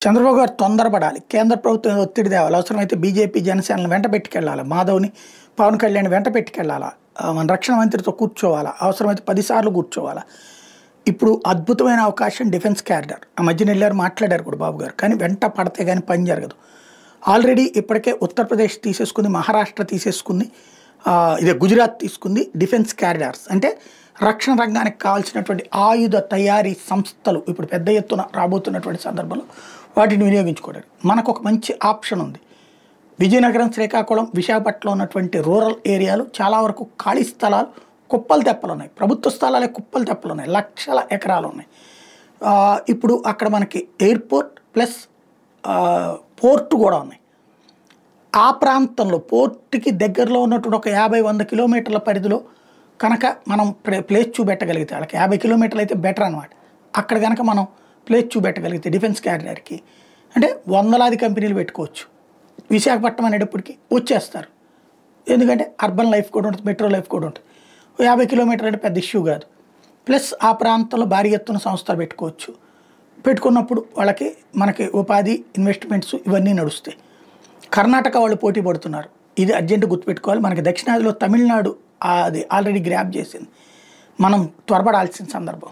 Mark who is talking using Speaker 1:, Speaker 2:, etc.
Speaker 1: చంద్రబాబు గారు తొందరపడాలి. కేంద్ర ప్రభుత్వం ఒత్తిడి తేవాలి. అవసరమైతే బీజేపీ, జనసేనను వెంట పెట్టుకెళ్ళాలి. మాధవ్ని, పవన్ కళ్యాణ్ వెంట పెట్టుకెళ్ళాలా. మన రక్షణ మంత్రితో కూర్చోవాలా. అవసరమైతే 10 సార్లు కూర్చోవాలా. ఇప్పుడు అద్భుతమైన అవకాశం డిఫెన్స్ క్యారిడర్. ఆ మధ్యన వెళ్ళారు, మాట్లాడారు కూడా బాబు గారు. కానీ వెంట పడితే కానీ పని జరగదు. ఆల్రెడీ ఇప్పటికే ఉత్తరప్రదేశ్ తీసేసుకుంది, మహారాష్ట్ర తీసేసుకుంది, ఇదే గుజరాత్ తీసుకుంది డిఫెన్స్ క్యారిడార్స్. అంటే రక్షణ రంగానికి కావాల్సినటువంటి ఆయుధ తయారీ సంస్థలు ఇప్పుడు పెద్ద ఎత్తున రాబోతున్నటువంటి సందర్భంలో వాటిని వినియోగించుకోవడానికి మనకు ఒక మంచి ఆప్షన్ ఉంది. విజయనగరం, శ్రీకాకుళం, విశాఖపట్నంలో ఉన్నటువంటి రూరల్ ఏరియాలు చాలా వరకు ఖాళీ స్థలాలు కుప్పలు తెప్పలు ఉన్నాయి. ప్రభుత్వ స్థలాలే కుప్పలు తెప్పలు ఉన్నాయి. లక్షల ఎకరాలు ఉన్నాయి. ఇప్పుడు అక్కడ మనకి ఎయిర్పోర్ట్ ప్లస్ పోర్టు కూడా ఉన్నాయి. ఆ ప్రాంతంలో పోర్టుకి దగ్గరలో ఉన్నటువంటి ఒక 50-100 కిలోమీటర్ల పరిధిలో కనుక మనం ప్లేస్ చూపెట్టగలిగితే, వాళ్ళకి 50 కిలోమీటర్లు అయితే బెటర్ అనమాట. అక్కడ కనుక మనం ప్లేస్ చూపెట్టగలిగితే డిఫెన్స్ క్యారిడర్కి అంటే వందలాది కంపెనీలు పెట్టుకోవచ్చు. విశాఖపట్నం అనేటప్పటికి వచ్చేస్తారు. ఎందుకంటే అర్బన్ లైఫ్ కూడా ఉంటుంది, మెట్రో లైఫ్ కూడా ఉంటుంది. 50 కిలోమీటర్లు అంటే పెద్ద ఇష్యూ కాదు. ప్లస్ ఆ ప్రాంతంలో భారీ ఎత్తున సంస్థలు పెట్టుకోవచ్చు. పెట్టుకున్నప్పుడు వాళ్ళకి మనకి ఉపాధి, ఇన్వెస్ట్మెంట్స్ ఇవన్నీ నడుస్తాయి. కర్ణాటక వాళ్ళు పోటీ పడుతున్నారు. ఇది అర్జెంట్ గుర్తుపెట్టుకోవాలి. మనకి దక్షిణాదిలో తమిళనాడు అది ఆల్రెడీ గ్రాప్ చేసింది. మనం త్వరపడాల్సిన సందర్భం.